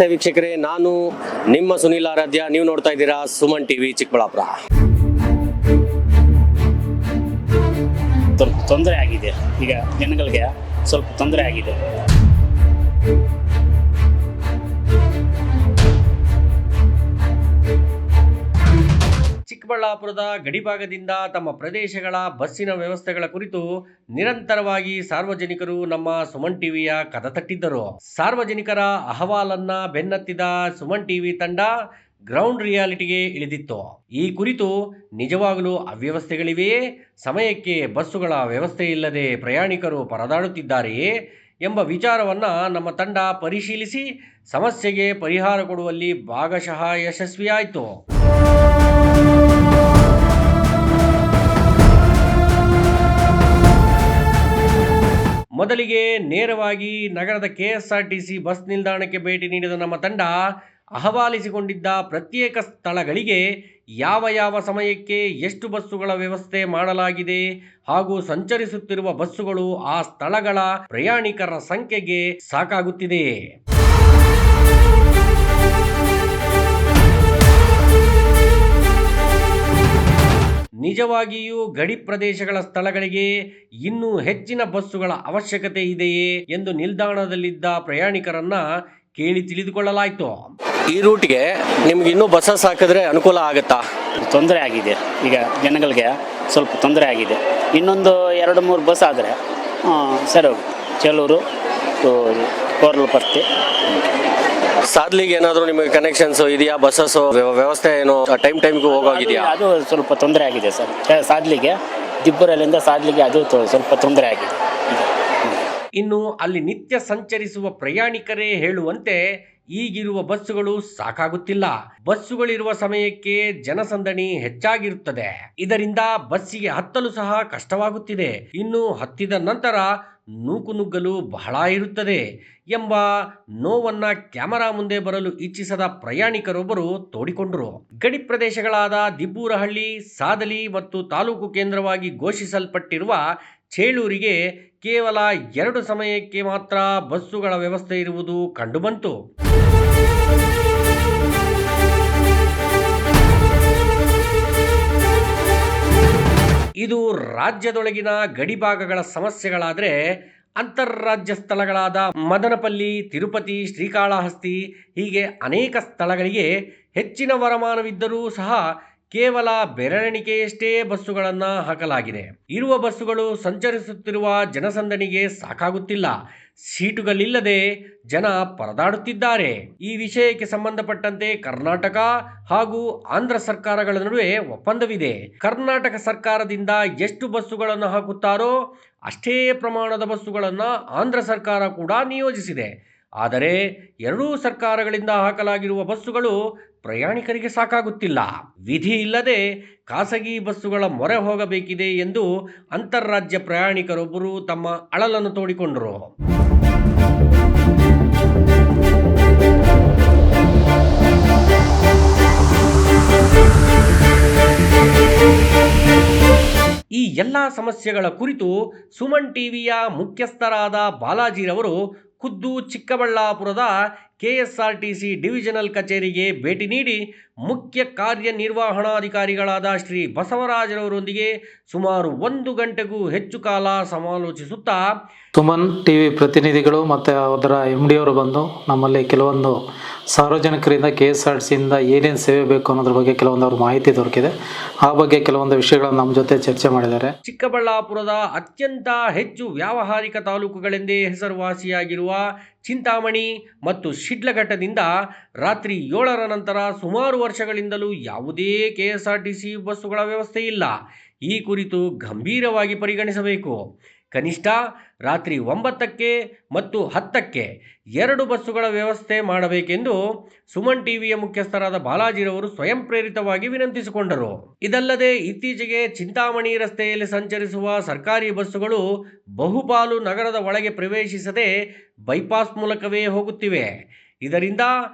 ನಮಸ್ತೆ ವೀಕ್ಷಕರೇ, ನಾನು ನಿಮ್ಮ ಸುನಿಲ್ ಆರಾಧ್ಯ. ನೀವು ನೋಡ್ತಾ ಇದ್ದೀರಾ ಸುಮನ್ ಟಿವಿ ಚಿಕ್ಕಬಳ್ಳಾಪುರ. ಸ್ವಲ್ಪ ತೊಂದರೆ ಆಗಿದೆ, ಈಗ ಜನಗಳಿಗೆ ಸ್ವಲ್ಪ ತೊಂದರೆ ಆಗಿದೆ. ಚಿಕ್ಕಬಳ್ಳಾಪುರದ ಗಡಿಭಾಗದಿಂದ ತಮ್ಮ ಪ್ರದೇಶಗಳ ಬಸ್ಸಿನ ವ್ಯವಸ್ಥೆಗಳ ಕುರಿತು ನಿರಂತರವಾಗಿ ಸಾರ್ವಜನಿಕರು ನಮ್ಮ ಸುಮನ್ ಟಿವಿಯ ಕದ ತಟ್ಟಿದ್ದರು. ಸಾರ್ವಜನಿಕರ ಅಹವಾಲನ್ನ ಬೆನ್ನತ್ತಿದ ಸುಮನ್ ಟಿವಿ ತಂಡ ಗ್ರೌಂಡ್ ರಿಯಾಲಿಟಿಗೆ ಇಳಿದಿತ್ತು. ಈ ಕುರಿತು ನಿಜವಾಗಲೂ ಅವ್ಯವಸ್ಥೆಗಳಿವೆಯೇ, ಸಮಯಕ್ಕೆ ಬಸ್ಸುಗಳ ವ್ಯವಸ್ಥೆ ಇಲ್ಲದೆ ಪ್ರಯಾಣಿಕರು ಪರದಾಡುತ್ತಿದ್ದಾರೆಯೇ ಎಂಬ ವಿಚಾರವನ್ನ ನಮ್ಮ ತಂಡ ಪರಿಶೀಲಿಸಿ ಸಮಸ್ಯೆಗೆ ಪರಿಹಾರ ಕೊಡುವಲ್ಲಿ ಭಾಗಶಃ ಯಶಸ್ವಿಯಾಯಿತು. ಮೊದಲಿಗೆ ನೇರವಾಗಿ ನಗರದ ಕೆಎಸ್ಆರ್ಟಿಸಿ ಬಸ್ ನಿಲ್ದಾಣಕ್ಕೆ ಭೇಟಿ ನೀಡಿದ ನಮ್ಮ ತಂಡ ಅಹವಾಲಿಸಿಕೊಂಡಿದ್ದ ಪ್ರತ್ಯೇಕ ಸ್ಥಳಗಳಿಗೆ ಯಾವ ಸಮಯಕ್ಕೆ ಎಷ್ಟು ಬಸ್ಸುಗಳ ವ್ಯವಸ್ಥೆ ಮಾಡಲಾಗಿದೆ ಹಾಗೂ ಸಂಚರಿಸುತ್ತಿರುವ ಬಸ್ಸುಗಳು ಆ ಸ್ಥಳಗಳ ಪ್ರಯಾಣಿಕರ ಸಂಖ್ಯೆಗೆ ಸಾಕಾಗುತ್ತಿದೆಯೇ. ನಿಜವಾಗಿಯೂ ಗಡಿ ಪ್ರದೇಶಗಳ ಸ್ಥಳಗಳಿಗೆ ಇನ್ನೂ ಹೆಚ್ಚಿನ ಬಸ್ಸುಗಳ ಅವಶ್ಯಕತೆ ಇದೆಯೇ ಎಂದು ನಿಲ್ದಾಣದಲ್ಲಿದ್ದ ಪ್ರಯಾಣಿಕರನ್ನ ಕೇಳಿ ತಿಳಿದುಕೊಳ್ಳಲಾಯಿತು. ಈ ರೂಟ್ಗೆ ನಿಮ್ಗೆ ಇನ್ನೂ ಬಸ್ಸಸ್ ಹಾಕಿದ್ರೆ ಅನುಕೂಲ ಆಗುತ್ತಾ? ತೊಂದರೆ ಆಗಿದೆ, ಈಗ ಜನಗಳಿಗೆ ಸ್ವಲ್ಪ ತೊಂದರೆ ಆಗಿದೆ. ಇನ್ನೊಂದು 2-3 ಬಸ್ ಆದರೆ ಸರಿ ಹೋಗುತ್ತೆ. ಚೇಳೂರು ಕೋರ್ಲಪರ್ತಿ ಸಾದ್ಲಿಗೆ ಏನಾದರೂ ನಿಮಗೆ ಕನೆಕ್ಷನ್ಸ್ ಇದೆಯಾ? ಬಸ್ಸಸ್ ವ್ಯವಸ್ಥೆ ಏನು ಟೈಮ್ಗೆ ಹೋಗೋಗಿದೆಯಾ? ಅದು ಸ್ವಲ್ಪ ತೊಂದರೆ ಆಗಿದೆ ಸರ್. ಸಾದ್ಲಿಗೆ ದಿಬ್ಬರಲ್ಲಿಂದ ಸಾದ್ಲಿಗೆ ಅದು ಸ್ವಲ್ಪ ತೊಂದರೆ ಆಗಿದೆ. ಇನ್ನು ಅಲ್ಲಿ ನಿತ್ಯ ಸಂಚರಿಸುವ ಪ್ರಯಾಣಿಕರೇ ಹೇಳುವಂತೆ ಈಗಿರುವ ಬಸ್ಸುಗಳು ಸಾಕಾಗುತ್ತಿಲ್ಲ. ಬಸ್ಸುಗಳಿರುವ ಸಮಯಕ್ಕೆ ಜನಸಂದಣಿ ಹೆಚ್ಚಾಗಿರುತ್ತದೆ. ಇದರಿಂದ ಬಸ್ಸಿಗೆ ಹತ್ತಲು ಸಹ ಕಷ್ಟವಾಗುತ್ತಿದೆ. ಇನ್ನು ಹತ್ತಿದ ನಂತರ ನೂಕುನುಗ್ಗಲು ಬಹಳ ಇರುತ್ತದೆ ಎಂಬ ನೋವನ್ನ ಕ್ಯಾಮರಾ ಮುಂದೆ ಬರಲು ಇಚ್ಛಿಸದ ಪ್ರಯಾಣಿಕರೊಬ್ಬರು ತೋಡಿಕೊಂಡರು. ಗಡಿ ಪ್ರದೇಶಗಳಾದ ದಿಬ್ಬೂರಹಳ್ಳಿ, ಸಾದಲಿ ಮತ್ತು ತಾಲೂಕು ಕೇಂದ್ರವಾಗಿ ಘೋಷಿಸಲ್ಪಟ್ಟಿರುವ ಚೇಳೂರಿಗೆ ಕೇವಲ 2 ಸಮಯಕ್ಕೆ ಮಾತ್ರ ಬಸ್ಸುಗಳ ವ್ಯವಸ್ಥೆ ಇರುವುದು ಕಂಡುಬಂತು. ಇದು ರಾಜ್ಯದೊಳಗಿನ ಗಡಿಭಾಗಗಳ ಸಮಸ್ಯೆಗಳಾದರೆ, ಅಂತರ್ರಾಜ್ಯ ಸ್ಥಳಗಳಾದ ಮದನಪಲ್ಲಿ, ತಿರುಪತಿ, ಶ್ರೀಕಾಳಹಸ್ತಿ ಹೀಗೆ ಅನೇಕ ಸ್ಥಳಗಳಿಗೆ ಹೆಚ್ಚಿನ ವರಮಾನವಿದ್ದರೂ ಸಹ ಕೇವಲ ಬೆರಳೆಣಿಕೆಯಷ್ಟೇ ಬಸ್ಸುಗಳನ್ನು ಹಾಕಲಾಗಿದೆ. ಇರುವ ಬಸ್ಸುಗಳು ಸಂಚರಿಸುತ್ತಿರುವ ಜನಸಂದಣಿಗೆ ಸಾಕಾಗುತ್ತಿಲ್ಲ. ಸೀಟುಗಳಿಲ್ಲದೆ ಜನ ಪರದಾಡುತ್ತಿದ್ದಾರೆ. ಈ ವಿಷಯಕ್ಕೆ ಸಂಬಂಧಪಟ್ಟಂತೆ ಕರ್ನಾಟಕ ಹಾಗೂ ಆಂಧ್ರ ಸರ್ಕಾರಗಳ ನಡುವೆ ಒಪ್ಪಂದವಿದೆ. ಕರ್ನಾಟಕ ಸರ್ಕಾರದಿಂದ ಎಷ್ಟು ಬಸ್ಸುಗಳನ್ನು ಹಾಕುತ್ತಾರೋ ಅಷ್ಟೇ ಪ್ರಮಾಣದ ಬಸ್ಸುಗಳನ್ನು ಆಂಧ್ರ ಸರ್ಕಾರ ಕೂಡ ನಿಯೋಜಿಸಿದೆ. ಆದರೆ ಎರಡೂ ಸರ್ಕಾರಗಳಿಂದ ಹಾಕಲಾಗಿರುವ ಬಸ್ಸುಗಳು ಪ್ರಯಾಣಿಕರಿಗೆ ಸಾಕಾಗುತ್ತಿಲ್ಲ. ವಿಧಿ ಇಲ್ಲದೆ ಖಾಸಗಿ ಬಸ್ಸುಗಳ ಮೊರೆ ಹೋಗಬೇಕಿದೆ ಎಂದು ಅಂತರ್ರಾಜ್ಯ ಪ್ರಯಾಣಿಕರೊಬ್ಬರು ತಮ್ಮ ಅಳಲನ್ನು ತೋಡಿಕೊಂಡರು. ಈ ಎಲ್ಲ ಸಮಸ್ಯೆಗಳ ಕುರಿತು ಸುಮನ್ ಟಿವಿಯ ಮುಖ್ಯಸ್ಥರಾದ ಬಾಲಾಜಿರವರು ಖುದ್ದು ಚಿಕ್ಕಬಳ್ಳಾಪುರದ ಕೆಎಸ್ಆರ್ಟಿಸಿ ಡಿವಿಷನಲ್ ಕಚೇರಿಗೆ ಭೇಟಿ ನೀಡಿ ಮುಖ್ಯ ಕಾರ್ಯನಿರ್ವಹಣಾಧಿಕಾರಿಗಳಾದ ಶ್ರೀ ಬಸವರಾಜರವರೊಂದಿಗೆ ಸುಮಾರು 1 ಗಂಟೆಗೂ ಹೆಚ್ಚು ಕಾಲ ಸಮಾಲೋಚಿಸುತ್ತಾ ಸುಮನ್ ಟಿವಿ ಪ್ರತಿನಿಧಿಗಳು ಮತ್ತು ಅದರ MD ಅವರು ಬಂದು ನಮ್ಮಲ್ಲಿ ಕೆಲವೊಂದು ಸಾರ್ವಜನಿಕರಿಂದ KSRTCಯಿಂದ ಏನೇನು ಸೇವೆ ಬೇಕು ಅನ್ನೋದ್ರ ಬಗ್ಗೆ ಕೆಲವೊಂದು ಅವ್ರ ಮಾಹಿತಿ ದೊರಕಿದೆ. ಆ ಬಗ್ಗೆ ಕೆಲವೊಂದು ವಿಷಯಗಳನ್ನು ನಮ್ಮ ಜೊತೆ ಚರ್ಚೆ ಮಾಡಿದ್ದಾರೆ. ಚಿಕ್ಕಬಳ್ಳಾಪುರದ ಅತ್ಯಂತ ಹೆಚ್ಚು ವ್ಯಾವಹಾರಿಕ ತಾಲೂಕುಗಳೆಂದೇ ಹೆಸರುವಾಸಿಯಾಗಿರುವ ಚಿಂತಾಮಣಿ ಮತ್ತು ಶಿಡ್ಲಘಟ್ಟದಿಂದ ರಾತ್ರಿ 7ರ ನಂತರ ಸುಮಾರು ವರ್ಷಗಳಿಂದಲೂ ಯಾವುದೇ KSRTC ಬಸ್ಸುಗಳ ವ್ಯವಸ್ಥೆ ಇಲ್ಲ. ಈ ಕುರಿತು ಗಂಭೀರವಾಗಿ ಪರಿಗಣಿಸಬೇಕು. ಕನಿಷ್ಠ ರಾತ್ರಿ 9ಕ್ಕೆ ಮತ್ತು 10ಕ್ಕೆ 2 ಬಸ್ಸುಗಳ ವ್ಯವಸ್ಥೆ ಮಾಡಬೇಕೆಂದು ಸುಮನ್ ಟಿವಿಯ ಮುಖ್ಯಸ್ಥರಾದ ಬಾಲಾಜಿರವರು ಸ್ವಯಂ ಪ್ರೇರಿತವಾಗಿ ವಿನಂತಿಸಿಕೊಂಡರು. ಇದಲ್ಲದೆ ಇತ್ತೀಚೆಗೆ ಚಿಂತಾಮಣಿ ರಸ್ತೆಯಲ್ಲಿ ಸಂಚರಿಸುವ ಸರ್ಕಾರಿ ಬಸ್ಸುಗಳು ಬಹುಪಾಲು ನಗರದ ಒಳಗೆ ಪ್ರವೇಶಿಸದೆ ಬೈಪಾಸ್ ಮೂಲಕವೇ ಹೋಗುತ್ತಿವೆ. ಇದರಿಂದ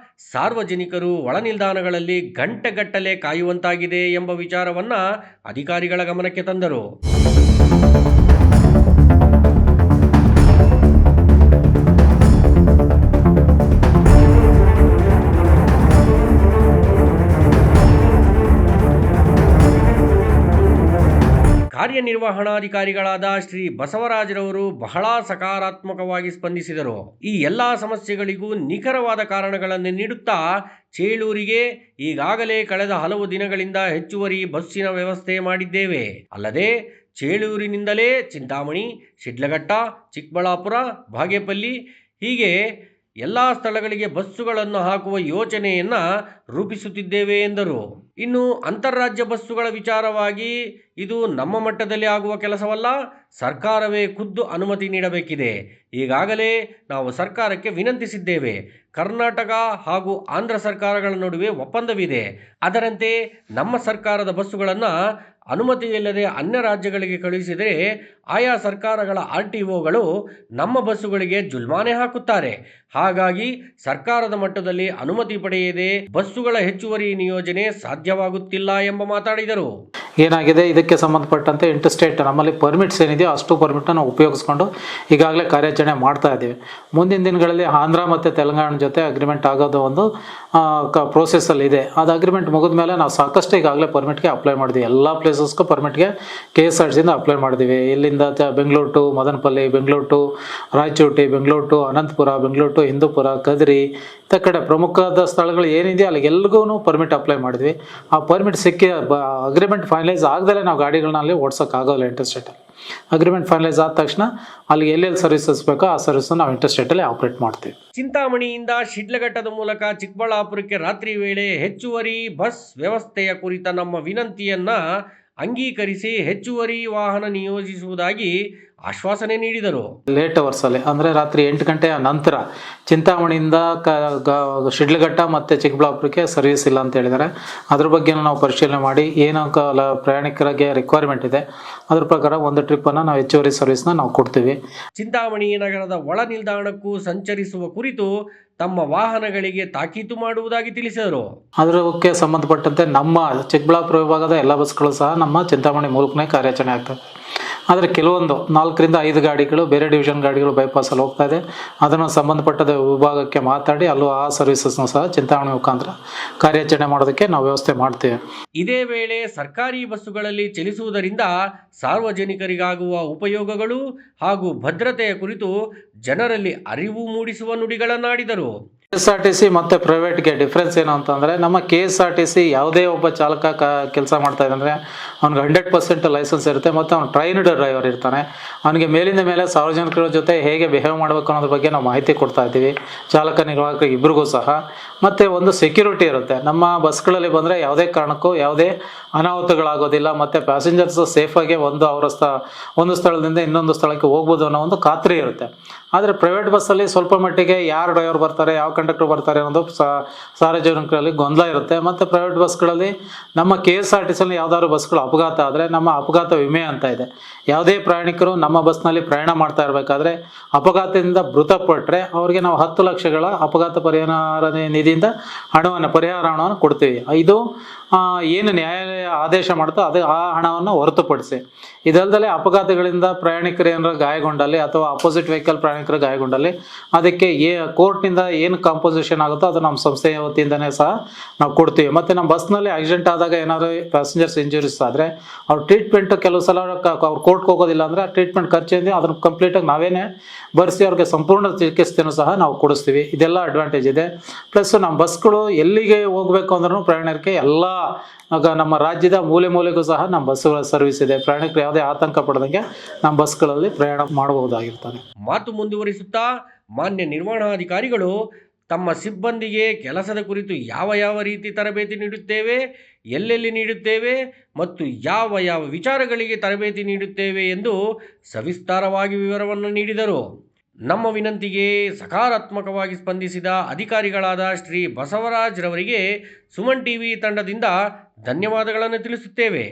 ಸಾರ್ವಜನಿಕರು ಒಳ ನಿಲ್ದಾಣಗಳಲ್ಲಿ ಗಂಟೆಗಟ್ಟಲೆ ಕಾಯುವಂತಾಗಿದೆ ಎಂಬ ವಿಚಾರವನ್ನು ಅಧಿಕಾರಿಗಳ ಗಮನಕ್ಕೆ ತಂದರು. ಕಾರ್ಯನಿರ್ವಹಣಾಧಿಕಾರಿಗಳಾದ ಶ್ರೀ ಬಸವರಾಜರವರು ಬಹಳ ಸಕಾರಾತ್ಮಕವಾಗಿ ಸ್ಪಂದಿಸಿದರು. ಈ ಎಲ್ಲಾ ಸಮಸ್ಯೆಗಳಿಗೂ ನಿಖರವಾದ ಕಾರಣಗಳನ್ನು ನೀಡುತ್ತಾ ಚೇಳೂರಿಗೆ ಈಗಾಗಲೇ ಕಳೆದ ಹಲವು ದಿನಗಳಿಂದ ಹೆಚ್ಚುವರಿ ಬಸ್ಸಿನ ವ್ಯವಸ್ಥೆ ಮಾಡಿದ್ದೇವೆ. ಅಲ್ಲದೆ ಚೇಳೂರಿನಿಂದಲೇ ಚಿಂತಾಮಣಿ, ಶಿಡ್ಲಘಟ್ಟ, ಚಿಕ್ಕಬಳ್ಳಾಪುರ, ಬಾಗೇಪಲ್ಲಿ ಹೀಗೆ ಎಲ್ಲ ಸ್ಥಳಗಳಿಗೆ ಬಸ್ಸುಗಳನ್ನು ಹಾಕುವ ಯೋಚನೆಯನ್ನು ರೂಪಿಸುತ್ತಿದ್ದೇವೆ ಎಂದರು. ಇನ್ನು ಅಂತಾರಾಜ್ಯ ಬಸ್ಸುಗಳ ವಿಚಾರವಾಗಿ ಇದು ನಮ್ಮ ಮಟ್ಟದಲ್ಲಿ ಆಗುವ ಕೆಲಸವಲ್ಲ, ಸರ್ಕಾರವೇ ಖುದ್ದು ಅನುಮತಿ ನೀಡಬೇಕಿದೆ. ಈಗಾಗಲೇ ನಾವು ಸರ್ಕಾರಕ್ಕೆ ವಿನಂತಿಸಿದ್ದೇವೆ. ಕರ್ನಾಟಕ ಹಾಗೂ ಆಂಧ್ರ ಸರ್ಕಾರಗಳ ನಡುವೆ ಒಪ್ಪಂದವಿದೆ. ಅದರಂತೆ ನಮ್ಮ ಸರ್ಕಾರದ ಬಸ್ಸುಗಳನ್ನು ಅನುಮತಿಯಿಲ್ಲದೆ ಅನ್ಯ ರಾಜ್ಯಗಳಿಗೆ ಕಳುಹಿಸಿದರೆ ಆಯಾ ಸರ್ಕಾರಗಳ RTOಗಳು ನಮ್ಮ ಬಸ್ಸುಗಳಿಗೆ ಜುಲ್ಮಾನೆ ಹಾಕುತ್ತಾರೆ. ಹಾಗಾಗಿ ಸರ್ಕಾರದ ಮಟ್ಟದಲ್ಲಿ ಅನುಮತಿ ಪಡೆಯದೆ ಬಸ್ಸುಗಳ ಹೆಚ್ಚುವರಿ ನಿಯೋಜನೆ ಸಾಧ್ಯವಾಗುತ್ತಿಲ್ಲ ಎಂಬ ಮಾತಾಡಿದರು. ಏನಾಗಿದೆ, ಇದಕ್ಕೆ ಸಂಬಂಧಪಟ್ಟಂತೆ ಇಂಟರ್ಸ್ಟೇಟ್ ನಮ್ಮಲ್ಲಿ ಪರ್ಮಿಟ್ಸ್ ಏನಿದೆಯೋ ಅಷ್ಟು ಪರ್ಮಿಟ್ನ ನಾವು ಉಪಯೋಗಿಸ್ಕೊಂಡು ಈಗಾಗಲೇ ಕಾರ್ಯಾಚರಣೆ ಮಾಡ್ತಾ ಇದ್ದೀವಿ. ಮುಂದಿನ ದಿನಗಳಲ್ಲಿ ಆಂಧ್ರ ಮತ್ತು ತೆಲಂಗಾಣ ಜೊತೆ ಅಗ್ರಿಮೆಂಟ್ ಆಗೋದು ಒಂದು ಪ್ರೋಸೆಸ್ಸಲ್ಲಿ ಇದೆ. ಅದು ಅಗ್ರಿಮೆಂಟ್ ಮುಗಿದ ಮೇಲೆ ನಾವು ಸಾಕಷ್ಟು ಈಗಾಗಲೇ ಪರ್ಮಿಟ್ಗೆ ಅಪ್ಲೈ ಮಾಡಿದ್ವಿ. ಎಲ್ಲ ಪ್ಲೇಸಸ್ಗೂ ಪರ್ಮಿಟ್ಗೆ KSRTCಯಿಂದ ಅಪ್ಲೈ ಮಾಡಿದ್ದೀವಿ. ಇಲ್ಲಿಂದ Bengaluru to Madanapalle, Bengaluru to Rayachoti, Bengaluru to Anantapur, Bengaluru to Hindupur, Kadri ಇಂಥ ಕಡೆ ಪ್ರಮುಖವಾದ ಸ್ಥಳಗಳು ಏನಿದೆಯೋ ಅಲ್ಲಿಗೆಲ್ರಿಗೂ ಪರ್ಮಿಟ್ ಅಪ್ಲೈ ಮಾಡಿದ್ವಿ. ಆ ಪರ್ಮಿಟ್ ಸಿಕ್ಕಿ ಅಗ್ರಿಮೆಂಟ್ ಫೈನಲೈಸ್ ಆಗದಲ್ಲೇ ನಾವು ಗಾಡಿಗಳನ್ನ ಅಲ್ಲಿ ಓಡಿಸೋಕ್ಕಾಗೋಲ್ಲ. ಇಂಟರ್ಸ್ಟೇಟಲ್ಲಿ ಅಗ್ರಿಮೆಂಟ್ ಫೈನಲೈಸ್ ಆದ ತಕ್ಷಣ ಅಲ್ಲಿ ಎಲ್ಲೆಲ್ಲಿ ಸರ್ವಿಸಸ್ ಬೇಕೋ ಆ ಸರ್ವಿಸ್ನ ನಾವು ಇಂಟರ್ಸ್ಟೇಟಲ್ಲಿ ಆಪ್ರೇಟ್ ಮಾಡ್ತೀವಿ. ಚಿಂತಾಮಣಿಯಿಂದ ಶಿಡ್ಲಘಟ್ಟದ ಮೂಲಕ ಚಿಕ್ಕಬಳ್ಳಾಪುರಕ್ಕೆ ರಾತ್ರಿ ವೇಳೆ ಹೆಚ್ಚುವರಿ ಬಸ್ ವ್ಯವಸ್ಥೆಯ ಕುರಿತ ನಮ್ಮ ವಿನಂತಿಯನ್ನ ಅಂಗೀಕರಿಸಿ ಹೆಚ್ಚುವರಿ ವಾಹನ ನಿಯೋಜಿಸುವುದಾಗಿ ಆಶ್ವಾಸನೆ ನೀಡಿದರು. ಲೇಟ್ ಅವರ್ಸಲ್ಲಿ ಅಂದರೆ ರಾತ್ರಿ 8 ಗಂಟೆಯ ನಂತರ ಚಿಂತಾಮಣಿಯಿಂದ ಶಿಡ್ಲಘಟ್ಟ ಮತ್ತು ಚಿಕ್ಕಬಳ್ಳಾಪುರಕ್ಕೆ ಸರ್ವಿಸ್ ಇಲ್ಲ ಅಂತ ಹೇಳಿದ್ದಾರೆ. ಅದ್ರ ಬಗ್ಗೆ ನಾವು ಪರಿಶೀಲನೆ ಮಾಡಿ ಏನು ಪ್ರಯಾಣಿಕರಿಗೆ ರಿಕ್ವೈರ್ಮೆಂಟ್ ಇದೆ ಅದ್ರ ಪ್ರಕಾರ ಒಂದು ಟ್ರಿಪ್ಪನ್ನು ನಾವು ಹೆಚ್ಚುವರಿ ಸರ್ವಿಸ್ನ ನಾವು ಕೊಡ್ತೀವಿ. ಚಿಂತಾಮಣಿ ನಗರದ ಒಳ ನಿಲ್ದಾಣಕ್ಕೂ ಸಂಚರಿಸುವ ಕುರಿತು ತಮ್ಮ ವಾಹನಗಳಿಗೆ ತಾಕೀತು ಮಾಡುವುದಾಗಿ ತಿಳಿಸಿದರು. ಅದಕ್ಕೆ ಸಂಬಂಧಪಟ್ಟಂತೆ ನಮ್ಮ ಚಿಕ್ಕಬಳ್ಳಾಪುರ ವಿಭಾಗದ ಎಲ್ಲ ಬಸ್ಗಳು ಸಹ ನಮ್ಮ ಚಿಂತಾಮಣಿ ಮೂಲಕನೇ ಕಾರ್ಯಾಚರಣೆ ಆಗ್ತದೆ. ಆದರೆ ಕೆಲವೊಂದು 4 ರಿಂದ 5 ಗಾಡಿಗಳು ಬೇರೆ ಡಿವಿಷನ್ ಗಾಡಿಗಳು ಬೈಪಾಸಲ್ಲಿ ಹೋಗ್ತಾ ಇದೆ. ಅದನ್ನು ಸಂಬಂಧಪಟ್ಟದ ವಿಭಾಗಕ್ಕೆ ಮಾತಾಡಿ ಅಲ್ಲೂ ಆ ಸರ್ವಿಸಸ್ನು ಸಹ ಚಿಂತಾಮಣಿ ಮುಖಾಂತರ ಕಾರ್ಯಾಚರಣೆ ಮಾಡೋದಕ್ಕೆ ನಾವು ವ್ಯವಸ್ಥೆ ಮಾಡ್ತೇವೆ. ಇದೇ ವೇಳೆ ಸರ್ಕಾರಿ ಬಸ್ಸುಗಳಲ್ಲಿ ಚಲಿಸುವುದರಿಂದ ಸಾರ್ವಜನಿಕರಿಗಾಗುವ ಉಪಯೋಗಗಳು ಹಾಗೂ ಭದ್ರತೆಯ ಕುರಿತು ಜನರಲ್ಲಿ ಅರಿವು ಮೂಡಿಸುವ ನುಡಿಗಳನ್ನಾಡಿದರು. KSRTC ಮತ್ತು ಪ್ರೈವೇಟ್ಗೆ ಡಿಫ್ರೆನ್ಸ್ ಏನು ಅಂತಂದರೆ, ನಮ್ಮ KSRTC ಯಾವುದೇ ಒಬ್ಬ ಚಾಲಕ ಕೆಲಸ ಮಾಡ್ತಾ ಇದ್ದಂದರೆ ಅವ್ನಿಗೆ 100% ಲೈಸೆನ್ಸ್ ಇರುತ್ತೆ ಮತ್ತು ಅವ್ನು ಟ್ರೈನ್ಡ್ ಡ್ರೈವರ್ ಇರ್ತಾನೆ. ಅವನಿಗೆ ಮೇಲಿಂದ ಮೇಲೆ ಸಾರ್ವಜನಿಕರ ಜೊತೆ ಹೇಗೆ ಬಿಹೇವ್ ಮಾಡಬೇಕು ಅನ್ನೋದ್ರ ಬಗ್ಗೆ ನಾವು ಮಾಹಿತಿ ಕೊಡ್ತಾ ಇದ್ದೀವಿ, ಚಾಲಕ ನಿರ್ವಾಹಕರು ಇಬ್ಬರಿಗೂ ಸಹ. ಮತ್ತು ಒಂದು ಸೆಕ್ಯೂರಿಟಿ ಇರುತ್ತೆ. ನಮ್ಮ ಬಸ್ಗಳಲ್ಲಿ ಬಂದರೆ ಯಾವುದೇ ಕಾರಣಕ್ಕೂ ಯಾವುದೇ ಅನಾಹುತಗಳಾಗೋದಿಲ್ಲ ಮತ್ತು ಪ್ಯಾಸೆಂಜರ್ಸ್ ಸೇಫಾಗಿ ಒಂದು ಸ್ಥಳದಿಂದ ಇನ್ನೊಂದು ಸ್ಥಳಕ್ಕೆ ಹೋಗ್ಬೋದು ಅನ್ನೋ ಒಂದು ಖಾತ್ರಿ ಇರುತ್ತೆ. ಆದರೆ ಪ್ರೈವೇಟ್ ಬಸ್ಸಲ್ಲಿ ಸ್ವಲ್ಪ ಮಟ್ಟಿಗೆ ಯಾರು ಡ್ರೈವರ್ ಬರ್ತಾರೆ, ಯಾವ ಕಂಡಕ್ಟರ್ ಬರ್ತಾರೆ ಅನ್ನೋದು ಸಾರ್ವಜನಿಕರಲ್ಲಿ ಗೊಂದಲ ಇರುತ್ತೆ. ಮತ್ತು ಪ್ರೈವೇಟ್ ಬಸ್ಗಳಲ್ಲಿ ನಮ್ಮ KSRTCಯಲ್ಲಿ ಯಾವುದಾದ್ರು ಬಸ್ಗಳು ಅಪಘಾತ ಆದರೆ ನಮ್ಮ ಅಪಘಾತ ವಿಮೆ ಅಂತ ಇದೆ. ಯಾವುದೇ ಪ್ರಯಾಣಿಕರು ನಮ್ಮ ಬಸ್ನಲ್ಲಿ ಪ್ರಯಾಣ ಮಾಡ್ತಾ ಇರಬೇಕಾದ್ರೆ ಅಪಘಾತದಿಂದ ಮೃತಪಟ್ಟರೆ ಅವ್ರಿಗೆ ನಾವು 10 ಲಕ್ಷಗಳ ಅಪಘಾತ ಪರಿಹಾರ ನಿಧಿಯಿಂದ ಪರಿಹಾರ ಹಣವನ್ನು ಕೊಡ್ತೀವಿ. ಇದು ಏನು ನ್ಯಾಯಾಲಯ ಆದೇಶ ಮಾಡುತ್ತೋ ಆ ಹಣವನ್ನು ಹೊರತುಪಡಿಸಿ. ಇದಲ್ಲದೆ ಅಪಘಾತಗಳಿಂದ ಪ್ರಯಾಣಿಕರು ಏನಾರು ಗಾಯಗೊಂಡಲ್ಲಿ ಅಥವಾ ಅಪೋಸಿಟ್ ವೆಹಿಕಲ್ ಪ್ರಯಾಣಿಕರು ಗಾಯಗೊಂಡಲ್ಲಿ ಅದಕ್ಕೆ ಕೋರ್ಟ್ನಿಂದ ಏನು ಕಾಂಪೋಸಿಷನ್ ಆಗುತ್ತೋ ಅದು ನಮ್ಮ ಸಂಸ್ಥೆಯ ವತಿಯಿಂದನೇ ಸಹ ನಾವು ಕೊಡ್ತೀವಿ. ಮತ್ತು ನಮ್ಮ ಬಸ್ನಲ್ಲಿ ಆಕ್ಸಿಡೆಂಟ್ ಆದಾಗ ಏನಾದರೂ ಪ್ಯಾಸೆಂಜರ್ಸ್ ಇಂಜುರೀಸ್ ಆದರೆ ಅವ್ರ ಟ್ರೀಟ್ಮೆಂಟ್ ಕೆಲವು ಸಲ ಅವ್ರು ಕೋರ್ಟ್ಗೆ ಹೋಗೋದಿಲ್ಲ ಅಂದರೆ ಆ ಟ್ರೀಟ್ಮೆಂಟ್ ಖರ್ಚಿಂದ ಅದನ್ನು ಕಂಪ್ಲೀಟಾಗಿ ನಾವೇನೇ ಭರಿಸಿ ಅವ್ರಿಗೆ ಸಂಪೂರ್ಣ ಚಿಕಿತ್ಸೆನೂ ಸಹ ನಾವು ಕೊಡಿಸ್ತೀವಿ. ಇದೆಲ್ಲ ಅಡ್ವಾಂಟೇಜ್ ಇದೆ. ಪ್ಲಸ್ ನಮ್ಮ ಬಸ್ಗಳು ಎಲ್ಲಿಗೆ ಹೋಗಬೇಕು ಅಂದ್ರೂ ಪ್ರಯಾಣಿಕರಿಗೆ ಎಲ್ಲ ನಮ್ಮ ರಾಜ್ಯದ ಮೂಲೆಗೂ ಸಹ ನಮ್ಮ ಬಸ್ಸುಗಳ ಸರ್ವಿಸ್ ಇದೆ. ಪ್ರಯಾಣಿಕರು ಯಾವುದೇ ಆತಂಕ ಪಡದಂಗೆ ನಮ್ಮ ಬಸ್ಗಳಲ್ಲಿ ಪ್ರಯಾಣ ಮಾಡಬಹುದಾಗಿರ್ತದೆ. ಮಾತು ಮುಂದುವರಿಸುತ್ತಾ ಮಾನ್ಯ ನಿರ್ವಹಣಾಧಿಕಾರಿಗಳು ತಮ್ಮ ಸಿಬ್ಬಂದಿಗೆ ಕೆಲಸದ ಕುರಿತು ಯಾವ ರೀತಿ ತರಬೇತಿ ನೀಡುತ್ತೇವೆ, ಎಲ್ಲೆಲ್ಲಿ ನೀಡುತ್ತೇವೆ ಮತ್ತು ಯಾವ ವಿಚಾರಗಳಿಗೆ ತರಬೇತಿ ನೀಡುತ್ತೇವೆ ಎಂದು ಸವಿಸ್ತಾರವಾಗಿ ವಿವರವನ್ನು ನೀಡಿದರು. ನಮ್ಮ ವಿನಂತಿಗೆ ಸಕಾರಾತ್ಮಕವಾಗಿ ಸ್ಪಂದಿಸಿದ ಅಧಿಕಾರಿಗಳಾದ ಶ್ರೀ ಬಸವರಾಜ್ ರವರಿಗೆ ಸುಮನ್ ಟಿವಿ ತಂಡದಿಂದ ಧನ್ಯವಾದಗಳನ್ನು ತಿಳಿಸುತ್ತೇವೆ.